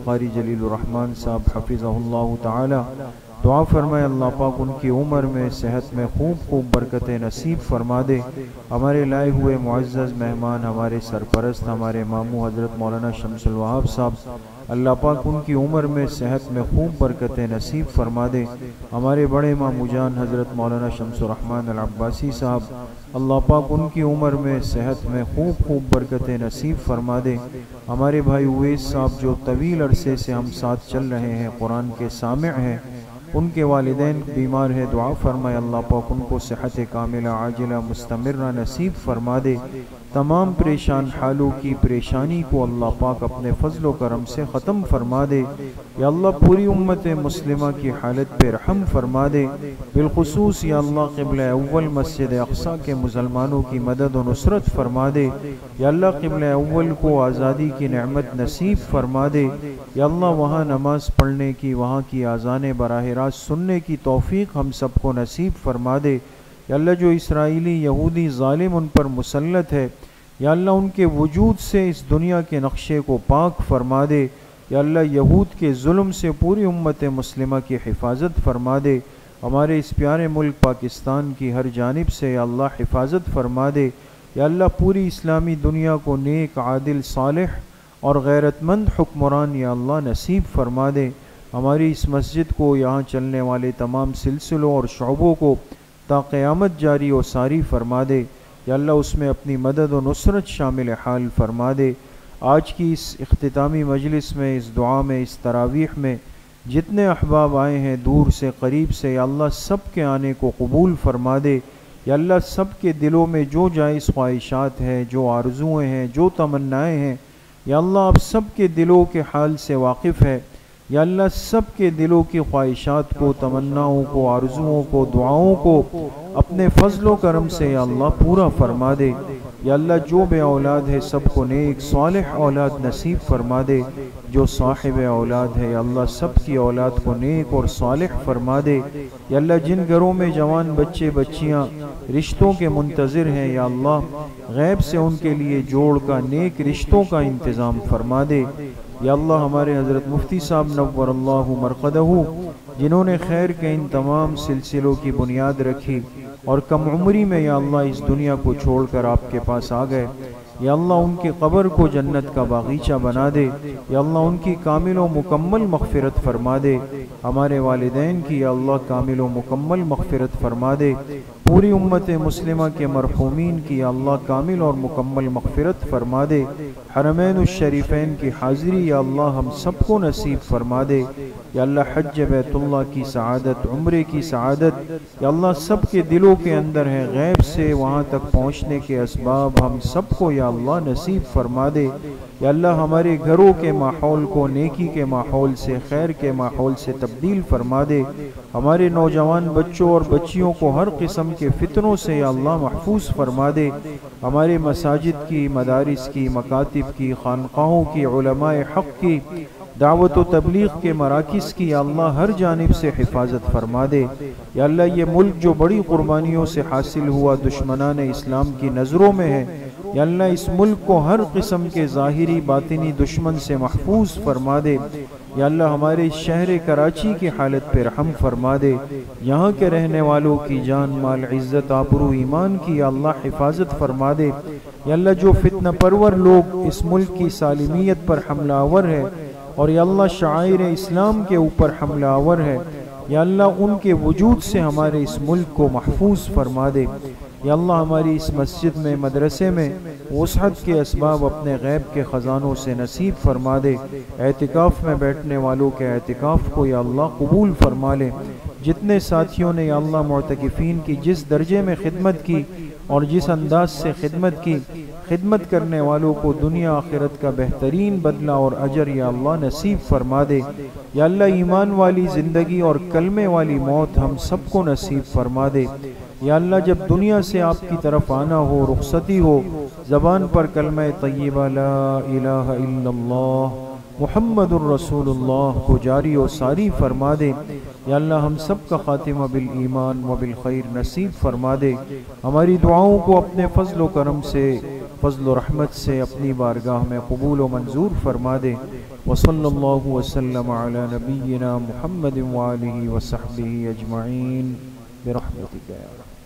قاری جلیل الرحمن صاحب حفظہ اللہ تعالی، دعا فرمائے اللہ پاک ان کی عمر میں صحت میں خوب برکتیں نصیب فرما دے۔ ہمارے لائے ہوئے معزز مہمان ہمارے سرپرست ہمارے ماموں حضرت مولانا شمس الوہاب صاحب، اللہ پاک ان کی عمر میں صحت میں خوب برکتیں نصیب فرما دے۔ ہمارے بڑے ماموں جان حضرت مولانا شمس الرحمن العباسی صاحب، اللہ پاک ان کی عمر میں صحت میں خوب برکتیں نصیب فرما دے۔ ہمارے بھائی اویس صاحب جو طویل عرصے سے ہم ساتھ چل رہے ہیں، قرآن کے سامع ہیں، ان کے والدین بیمار ہیں، دعا فرمائے اللہ پاک ان کو صحت کاملہ عاجلہ مستمرہ نصیب فرما دے۔ تمام پریشان حالوں کی پریشانی کو اللہ پاک اپنے فضل و کرم سے ختم فرما دے۔ یا اللہ پوری امت مسلمہ کی حالت پہ رحم فرما دے، بالخصوص یا اللہ قبلہ اول مسجد اقصی کے مسلمانوں کی مدد و نصرت فرما دے۔ یا اللہ قبلہ اول کو آزادی کی نعمت نصیب فرما دے۔ یا اللہ وہاں نماز پڑھنے کی، وہاں کی اذانیں براہ راست سننے کی توفیق ہم سب کو نصیب فرما دے۔ یا اللہ جو اسرائیلی یہودی ظالم ان پر مسلط ہے، یا اللہ ان کے وجود سے اس دنیا کے نقشے کو پاک فرما دے۔ یا اللہ یہود کے ظلم سے پوری امت مسلمہ کی حفاظت فرما دے۔ ہمارے اس پیارے ملک پاکستان کی ہر جانب سے یا اللہ حفاظت فرما دے۔ یا اللہ پوری اسلامی دنیا کو نیک، عادل، صالح اور غیرت مند حکمران یا اللہ نصیب فرما دے۔ ہماری اس مسجد کو، یہاں چلنے والے تمام سلسلوں اور شعبوں کو تا قیامت جاری و ساری فرما دے۔ یا اللہ اس میں اپنی مدد و نصرت شامل حال فرما دے۔ آج کی اس اختتامی مجلس میں، اس دعا میں، اس تراویح میں جتنے احباب آئے ہیں دور سے قریب سے، یا اللہ سب کے آنے کو قبول فرما دے۔ یا اللہ سب کے دلوں میں جو جائز خواہشات ہیں، جو آرزویں ہیں، جو تمنائیں ہیں، یا اللہ آپ سب کے دلوں کے حال سے واقف ہے۔ یا اللہ سب کے دلوں کی خواہشات کو، تمناؤں کو، آرزوؤں کو، دعاؤں کو اپنے فضل و کرم سے یا اللہ پورا فرما دے۔ یا اللہ جو بے اولاد ہے سب کو نیک صالح اولاد نصیب فرما دے۔ جو صاحب اولاد ہے یا اللہ سب کی اولاد کو نیک اور صالح فرما دے۔ یا اللہ جن گھروں میں جوان بچے بچیاں رشتوں کے منتظر ہیں، یا اللہ غیب سے ان کے لیے جوڑ کا، نیک رشتوں کا انتظام فرما دے۔ یا اللہ ہمارے حضرت مفتی صاحب نور اللہ مرقدہ، جنہوں نے خیر کے ان تمام سلسلوں کی بنیاد رکھی اور کم عمری میں یا اللہ اس دنیا کو چھوڑ کر آپ کے پاس آ گئے، یا اللہ ان کی قبر کو جنت کا باغیچہ بنا دے۔ یا اللہ ان کی کامل و مکمل مغفرت فرما دے۔ ہمارے والدین کی یا اللہ کامل و مکمل مغفرت فرما دے۔ پوری امت مسلمہ کے مرحومین کی یا اللہ کامل اور مکمل مغفرت فرما دے۔ حرمین الشریفین کی حاضری یا اللہ ہم سب کو نصیب فرما دے۔ یا اللہ حج بیت اللہ کی سعادت، عمرے کی سعادت یا اللہ سب کے دلوں کے اندر ہے، غیب سے وہاں تک پہنچنے کے اسباب ہم سب کو یا اللہ نصیب فرما دے۔ یا اللہ ہمارے گھروں کے ماحول کو نیکی کے ماحول سے، خیر کے ماحول سے تبدیل فرما دے۔ ہمارے نوجوان بچوں اور بچیوں کو ہر قسم کے فتنوں سے یا اللہ محفوظ فرما دے۔ ہمارے مساجد کی، مدارس کی، مکاتب کی، خانقاہوں کی، علماء حق کی، دعوت و تبلیغ کے مراکز کی یا اللہ ہر جانب سے حفاظت فرما دے۔ یا اللہ یہ ملک جو بڑی قربانیوں سے حاصل ہوا، دشمنان اسلام کی نظروں میں ہے، یا اللہ اس ملک کو ہر قسم کے ظاہری باطنی دشمن سے محفوظ فرما دے۔ یا اللہ ہمارے شہر کراچی کی حالت پہ رحم فرما دے۔ یہاں کے رہنے والوں کی جان، مال، عزت، آبرو، ایمان کی یا اللہ حفاظت فرما دے۔ یا اللہ جو فتنہ پرور لوگ اس ملک کی سالمیت پر حملہ آور ہے اور یا اللہ شعائر اسلام کے اوپر حملہ آور ہے، یا اللہ ان کے وجود سے ہمارے اس ملک کو محفوظ فرما دے۔ یا اللہ ہماری اس مسجد میں، مدرسے میں وسعت کے اسباب اپنے غیب کے خزانوں سے نصیب فرما دے۔ اعتکاف میں بیٹھنے والوں کے اعتکاف کو یا اللہ قبول فرما لے۔ جتنے ساتھیوں نے یا اللہ معتکفین کی جس درجے میں خدمت کی اور جس انداز سے خدمت کی، خدمت کرنے والوں کو دنیا آخرت کا بہترین بدلہ اور اجر یا اللہ نصیب فرما دے۔ یا اللہ ایمان والی زندگی اور کلمے والی موت ہم سب کو نصیب فرما دے۔ یا اللہ جب دنیا سے آپ کی طرف آنا ہو، رخصتی ہو، زبان پر کلمہ طیبہ لا الہ الا اللہ محمد الرسول اللہ کو جاری و ساری فرما دے۔ یا اللہ ہم سب کا خاتمہ بالایمان و بالخیر نصیب فرما دے۔ ہماری دعاؤں کو اپنے فضل و کرم سے، فضل و رحمت سے اپنی بارگاہ میں قبول و منظور فرما دے۔ وصلی اللہ وسلم علی نبینا محمد وآلہ وصحبہ اجمعین برحمتک یا رب.